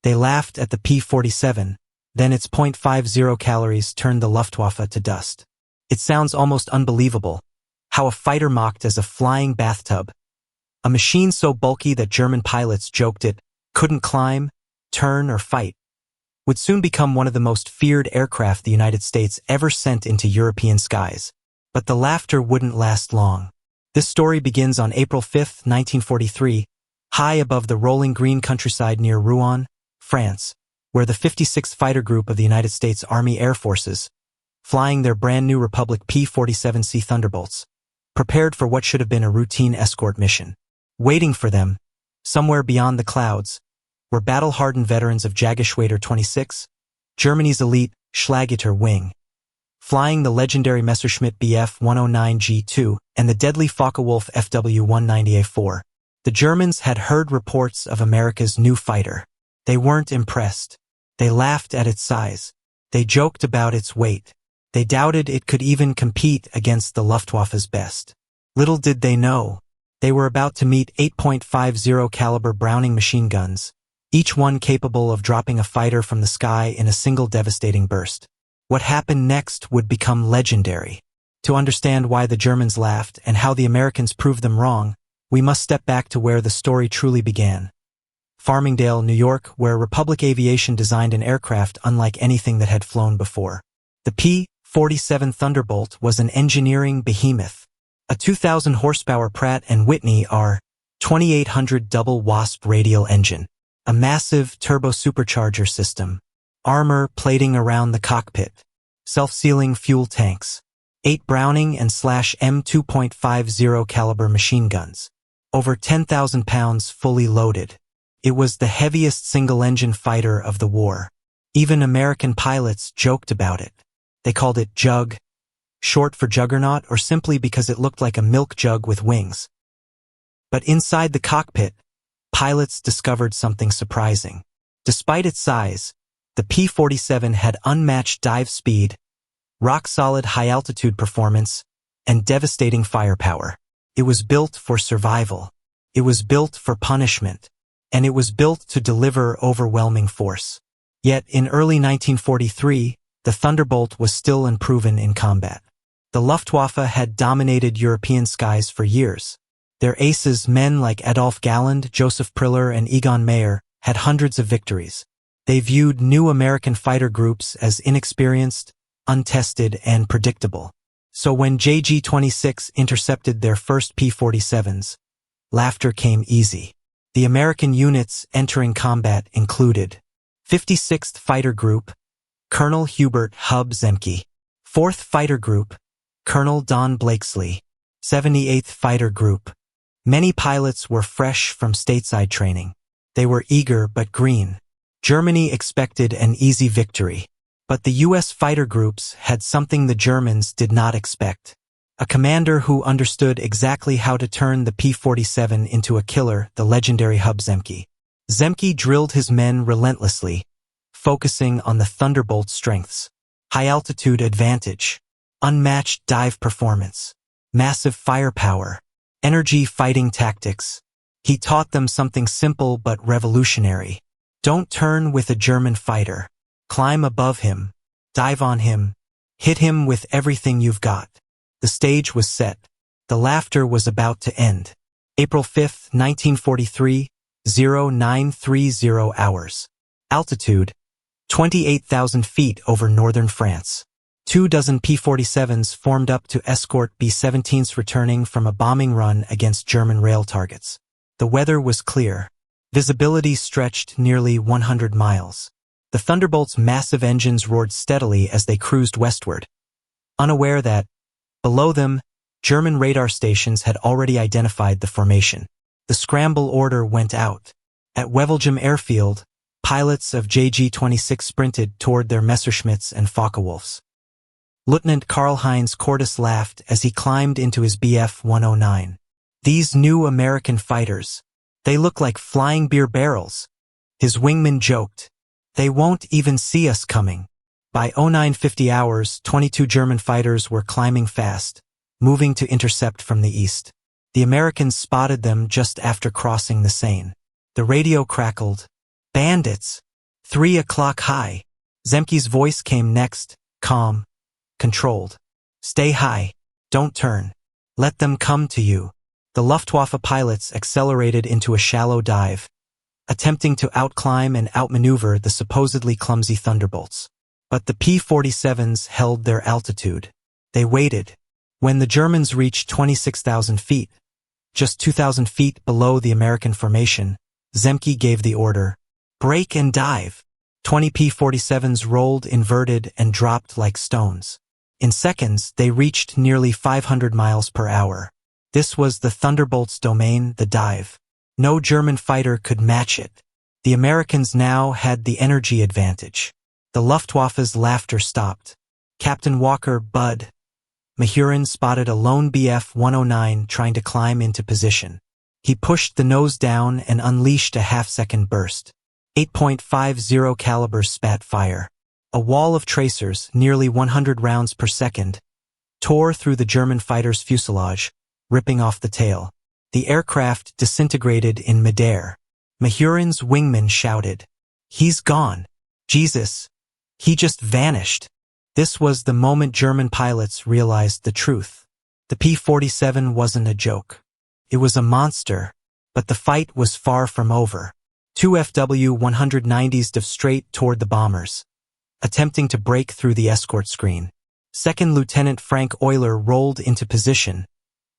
They laughed at the P-47, then its 0.50 calories turned the Luftwaffe to dust. It sounds almost unbelievable, how a fighter mocked as a flying bathtub, a machine so bulky that German pilots joked it couldn't climb, turn, or fight, would soon become one of the most feared aircraft the United States ever sent into European skies. But the laughter wouldn't last long. This story begins on April 5, 1943, high above the rolling green countryside near Rouen, France, where the 56th Fighter Group of the United States Army Air Forces, flying their brand-new Republic P-47 Thunderbolts, prepared for what should have been a routine escort mission. Waiting for them, somewhere beyond the clouds, were battle-hardened veterans of Jägerschwader 26, Germany's elite Schlaggeter wing, flying the legendary Messerschmitt Bf 109G2 and the deadly Focke-Wulf FW-190A4. The Germans had heard reports of America's new fighter. They weren't impressed. They laughed at its size. They joked about its weight. They doubted it could even compete against the Luftwaffe's best. Little did they know, they were about to meet 8.50 caliber Browning machine guns, each one capable of dropping a fighter from the sky in a single devastating burst. What happened next would become legendary. To understand why the Germans laughed and how the Americans proved them wrong, we must step back to where the story truly began. Farmingdale, New York, where Republic Aviation designed an aircraft unlike anything that had flown before. The P-47 Thunderbolt was an engineering behemoth. A 2,000 horsepower Pratt & Whitney R-2800 double WASP radial engine. A massive turbo-supercharger system. Armor plating around the cockpit. Self-sealing fuel tanks. 8 Browning and /M 2.50 caliber machine guns. Over 10,000 pounds fully loaded. It was the heaviest single-engine fighter of the war. Even American pilots joked about it. They called it Jug, short for Juggernaut, or simply because it looked like a milk jug with wings. But inside the cockpit, pilots discovered something surprising. Despite its size, the P-47 had unmatched dive speed, rock-solid high-altitude performance, and devastating firepower. It was built for survival. It was built for punishment. And it was built to deliver overwhelming force. Yet, in early 1943, the Thunderbolt was still unproven in combat. The Luftwaffe had dominated European skies for years. Their aces, men like Adolf Galland, Joseph Priller, and Egon Mayer, had hundreds of victories. They viewed new American fighter groups as inexperienced, untested, and predictable. So when JG-26 intercepted their first P-47s, laughter came easy. The American units entering combat included 56th Fighter Group, Colonel Hubert Hub Zemke, 4th Fighter Group, Colonel Don Blakesley, 78th Fighter Group. Many pilots were fresh from stateside training. They were eager but green. Germany expected an easy victory. But the U.S. fighter groups had something the Germans did not expect. A commander who understood exactly how to turn the P-47 into a killer, the legendary Hub Zemke. Zemke drilled his men relentlessly, focusing on the Thunderbolt's strengths. High-altitude advantage, unmatched dive performance, massive firepower, energy fighting tactics. He taught them something simple but revolutionary. Don't turn with a German fighter. Climb above him, dive on him, hit him with everything you've got. The stage was set. The laughter was about to end. April 5, 1943, 0930 hours. Altitude, 28,000 feet over northern France. 24 P-47s formed up to escort B-17s returning from a bombing run against German rail targets. The weather was clear. Visibility stretched nearly 100 miles. The Thunderbolt's massive engines roared steadily as they cruised westward, unaware that, below them, German radar stations had already identified the formation. The scramble order went out. At Wevelgem Airfield, pilots of JG-26 sprinted toward their Messerschmitts and Focke-Wulfs. Lieutenant Karl-Heinz Cordes laughed as he climbed into his Bf-109. These new American fighters, they look like flying beer barrels. His wingman joked. They won't even see us coming. By 0950 hours, 22 German fighters were climbing fast, moving to intercept from the east. The Americans spotted them just after crossing the Seine. The radio crackled. Bandits! 3 o'clock high. Zemke's voice came next, calm, controlled. Stay high. Don't turn. Let them come to you. The Luftwaffe pilots accelerated into a shallow dive, attempting to outclimb and outmaneuver the supposedly clumsy Thunderbolts. But the P-47s held their altitude. They waited. When the Germans reached 26,000 feet, just 2,000 feet below the American formation, Zemke gave the order, "Brake and dive." 20 P-47s rolled inverted and dropped like stones. In seconds, they reached nearly 500 miles per hour. This was the Thunderbolt's domain, the dive. No German fighter could match it. The Americans now had the energy advantage. The Luftwaffe's laughter stopped. Captain Walker Bud Mahurin spotted a lone Bf-109 trying to climb into position. He pushed the nose down and unleashed a half-second burst. 8.50 calibers spat fire. A wall of tracers, nearly 100 rounds per second, tore through the German fighter's fuselage, ripping off the tail. The aircraft disintegrated in midair. Mahurin's wingman shouted, "He's gone. Jesus. He just vanished." This was the moment German pilots realized the truth. The P-47 wasn't a joke. It was a monster, but the fight was far from over. Two FW-190s dove straight toward the bombers, attempting to break through the escort screen. Second Lieutenant Frank Euler rolled into position,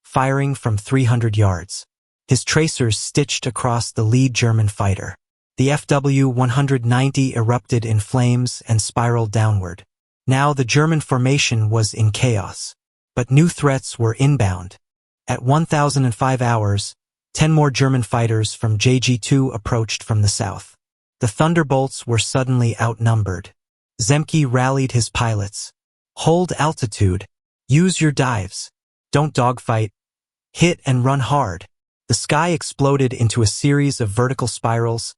firing from 300 yards. His tracers stitched across the lead German fighter. The FW-190 erupted in flames and spiraled downward. Now the German formation was in chaos. But new threats were inbound. At 1005 hours, 10 more German fighters from JG-2 approached from the south. The Thunderbolts were suddenly outnumbered. Zemke rallied his pilots. "Hold altitude. Use your dives. Don't dogfight. Hit and run hard." The sky exploded into a series of vertical spirals,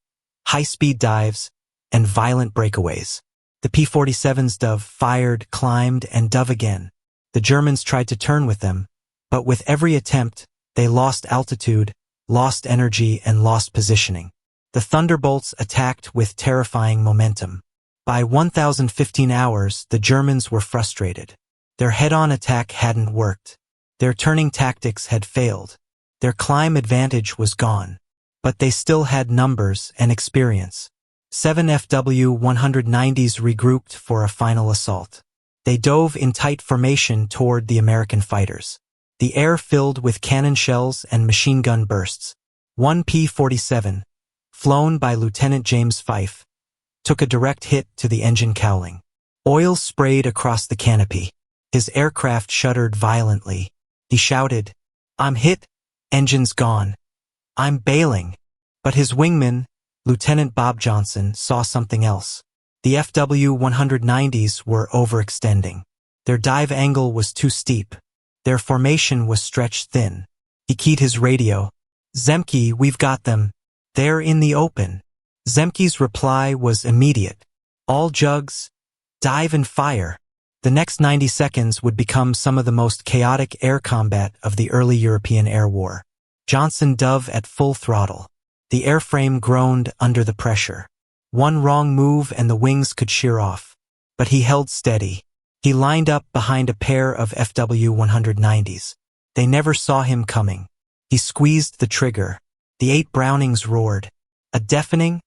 high-speed dives, and violent breakaways. The P-47s dove, fired, climbed, and dove again. The Germans tried to turn with them, but with every attempt, they lost altitude, lost energy, and lost positioning. The Thunderbolts attacked with terrifying momentum. By 1015 hours, the Germans were frustrated. Their head-on attack hadn't worked. Their turning tactics had failed. Their climb advantage was gone. But they still had numbers and experience. 7 FW-190s regrouped for a final assault. They dove in tight formation toward the American fighters. The air filled with cannon shells and machine gun bursts. One P-47, flown by Lieutenant James Fife, took a direct hit to the engine cowling. Oil sprayed across the canopy. His aircraft shuddered violently. He shouted, "I'm hit. Engine's gone. I'm bailing." But his wingman, Lieutenant Bob Johnson, saw something else. The FW-190s were overextending. Their dive angle was too steep. Their formation was stretched thin. He keyed his radio. "Zemke, we've got them. They're in the open." Zemke's reply was immediate. "All jugs, dive and fire." The next 90 seconds would become some of the most chaotic air combat of the early European air war. Johnson dove at full throttle. The airframe groaned under the pressure. One wrong move and the wings could shear off. But he held steady. He lined up behind a pair of FW-190s. They never saw him coming. He squeezed the trigger. The 8 Brownings roared. A deafening,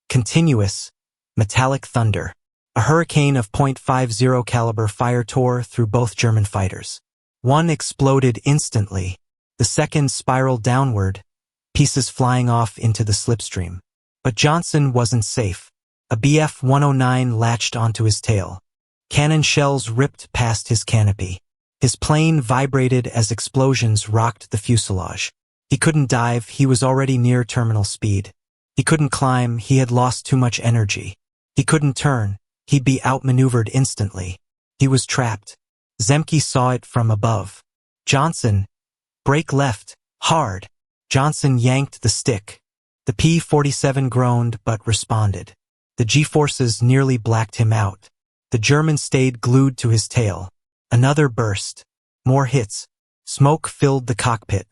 continuous, metallic thunder. A hurricane of .50 caliber fire tore through both German fighters. One exploded instantly. The second spiraled downward, pieces flying off into the slipstream. But Johnson wasn't safe. A Bf-109 latched onto his tail. Cannon shells ripped past his canopy. His plane vibrated as explosions rocked the fuselage. He couldn't dive, he was already near terminal speed. He couldn't climb, he had lost too much energy. He couldn't turn, he'd be outmaneuvered instantly. He was trapped. Zemke saw it from above. "Johnson, brake left, hard." Johnson yanked the stick. The P-47 groaned but responded. The G-forces nearly blacked him out. The German stayed glued to his tail. Another burst. More hits. Smoke filled the cockpit.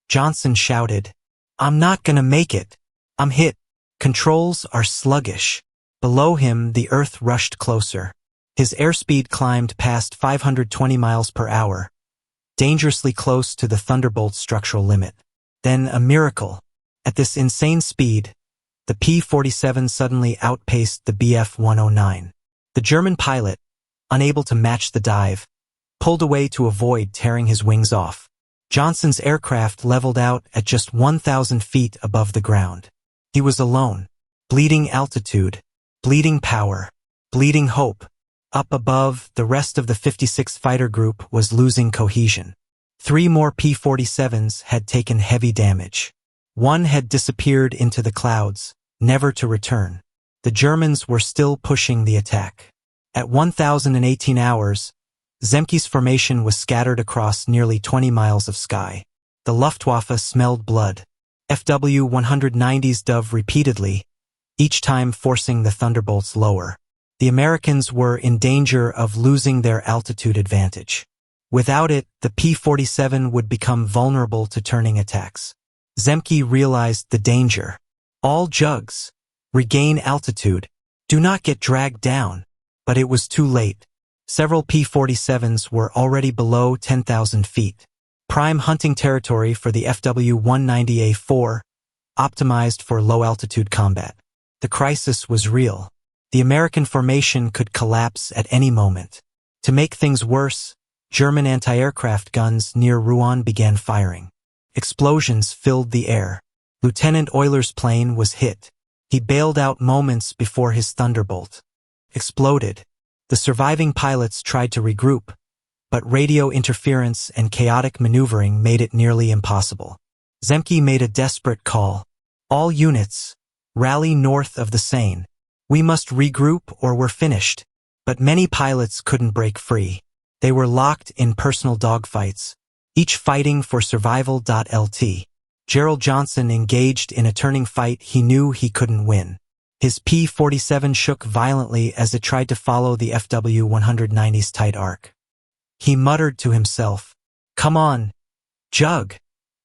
Johnson shouted, "I'm not gonna make it. I'm hit. Controls are sluggish." Below him, the Earth rushed closer. His airspeed climbed past 520 miles per hour, dangerously close to the Thunderbolt's structural limit. Then a miracle. At this insane speed, the P-47 suddenly outpaced the Bf-109. The German pilot, unable to match the dive, pulled away to avoid tearing his wings off. Johnson's aircraft leveled out at just 1,000 feet above the ground. He was alone. Bleeding altitude, bleeding power, bleeding hope. Up above, the rest of the 56th Fighter Group was losing cohesion. 3 more P-47s had taken heavy damage. One had disappeared into the clouds, never to return. The Germans were still pushing the attack. At 1,018 hours, Zemke's formation was scattered across nearly 20 miles of sky. The Luftwaffe smelled blood. FW-190s dove repeatedly, each time forcing the Thunderbolts lower. The Americans were in danger of losing their altitude advantage. Without it, the P-47 would become vulnerable to turning attacks. Zemke realized the danger. All jugs, regain altitude, do not get dragged down. But it was too late. Several P-47s were already below 10,000 feet. Prime hunting territory for the FW-190A4, optimized for low-altitude combat. The crisis was real. The American formation could collapse at any moment. To make things worse, German anti-aircraft guns near Rouen began firing. Explosions filled the air. Lieutenant Euler's plane was hit. He bailed out moments before his Thunderbolt exploded. The surviving pilots tried to regroup, but radio interference and chaotic maneuvering made it nearly impossible. Zemke made a desperate call. All units, rally north of the Seine. We must regroup or we're finished. But many pilots couldn't break free. They were locked in personal dogfights, each fighting for survival. Lt. Gerald Johnson engaged in a turning fight he knew he couldn't win. His P-47 shook violently as it tried to follow the FW-190's tight arc. He muttered to himself, "Come on, Jug.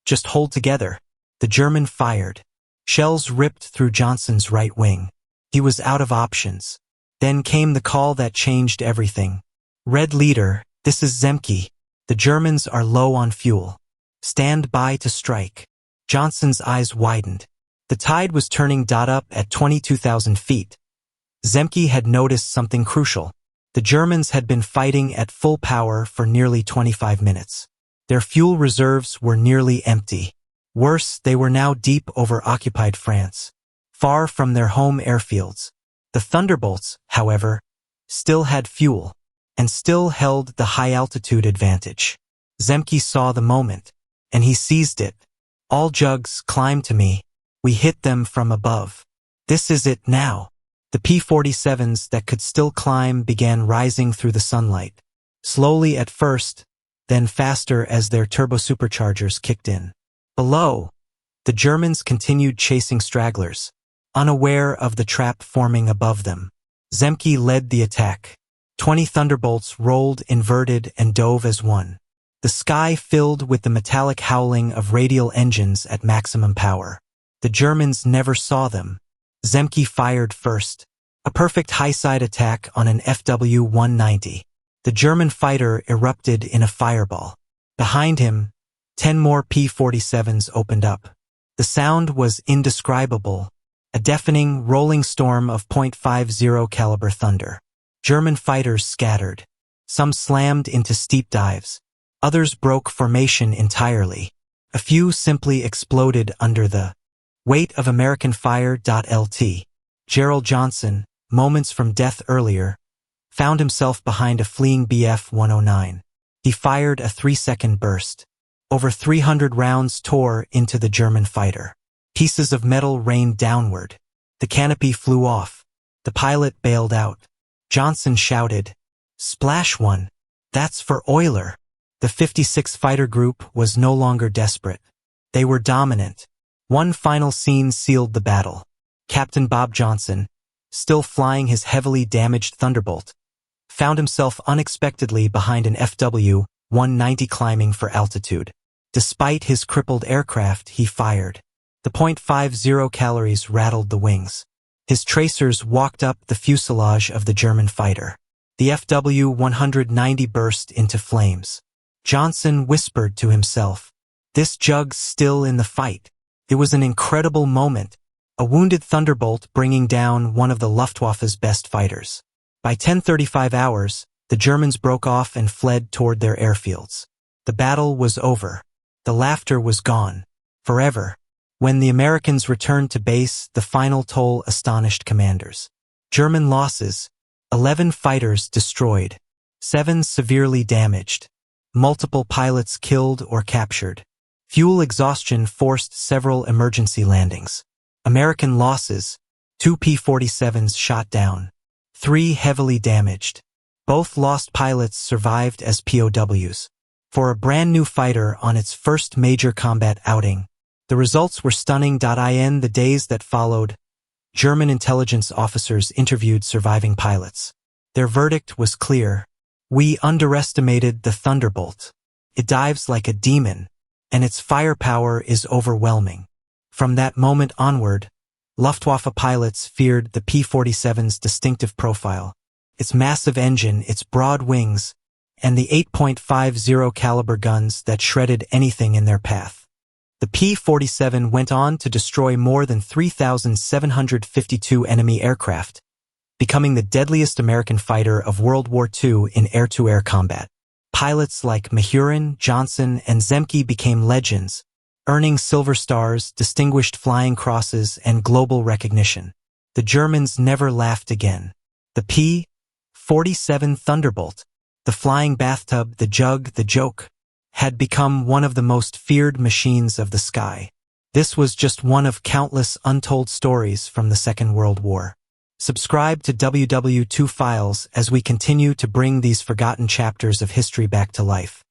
Just hold together." The German fired. Shells ripped through Johnson's right wing. He was out of options. Then came the call that changed everything. "Red Leader, this is Zemke. The Germans are low on fuel. Stand by to strike." Johnson's eyes widened. The tide was turning. Up at 22,000 feet. Zemke had noticed something crucial. The Germans had been fighting at full power for nearly 25 minutes. Their fuel reserves were nearly empty. Worse, they were now deep over occupied France, far from their home airfields. The Thunderbolts, however, still had fuel, and still held the high-altitude advantage. Zemke saw the moment, and he seized it. "All jugs, climb to me. We hit them from above. This is it now." The P-47s that could still climb began rising through the sunlight. Slowly at first, then faster as their turbosuperchargers kicked in. Below, the Germans continued chasing stragglers, unaware of the trap forming above them. Zemke led the attack. 20 Thunderbolts rolled inverted and dove as one. The sky filled with the metallic howling of radial engines at maximum power. The Germans never saw them. Zemke fired first. A perfect high-side attack on an FW-190. The German fighter erupted in a fireball. Behind him, 10 more P-47s opened up. The sound was indescribable. A deafening, rolling storm of .50 caliber thunder. German fighters scattered. Some slammed into steep dives. Others broke formation entirely. A few simply exploded under the weight of American fire. Lt. Gerald Johnson, moments from death earlier, found himself behind a fleeing Bf-109. He fired a 3-second burst. Over 300 rounds tore into the German fighter. Pieces of metal rained downward. The canopy flew off. The pilot bailed out. Johnson shouted, "Splash one! That's for Euler!" The 56th Fighter Group was no longer desperate. They were dominant. One final scene sealed the battle. Captain Bob Johnson, still flying his heavily damaged Thunderbolt, found himself unexpectedly behind an FW-190 climbing for altitude. Despite his crippled aircraft, he fired. The .50 calories rattled the wings. His tracers walked up the fuselage of the German fighter. The FW-190 burst into flames. Johnson whispered to himself, "This jug's still in the fight." It was an incredible moment, a wounded Thunderbolt bringing down one of the Luftwaffe's best fighters. By 10:35 hours, the Germans broke off and fled toward their airfields. The battle was over. The laughter was gone. Forever. When the Americans returned to base, the final toll astonished commanders. German losses: 11 fighters destroyed, 7 severely damaged, multiple pilots killed or captured. Fuel exhaustion forced several emergency landings. American losses: 2 P-47s shot down, 3 heavily damaged. Both lost pilots survived as POWs. For a brand new fighter on its first major combat outing, the results were stunning. In the days that followed, German intelligence officers interviewed surviving pilots. Their verdict was clear. "We underestimated the Thunderbolt. It dives like a demon, and its firepower is overwhelming." From that moment onward, Luftwaffe pilots feared the P-47's distinctive profile, its massive engine, its broad wings, and the 8.50 caliber guns that shredded anything in their path. The P-47 went on to destroy more than 3,752 enemy aircraft, becoming the deadliest American fighter of World War II in air-to-air combat. Pilots like Mahurin, Johnson, and Zemke became legends, earning Silver Stars, Distinguished Flying Crosses, and global recognition. The Germans never laughed again. The P-47 Thunderbolt, the flying bathtub, the jug, the joke, had become one of the most feared machines of the sky. This was just one of countless untold stories from the Second World War. Subscribe to WW2 Files as we continue to bring these forgotten chapters of history back to life.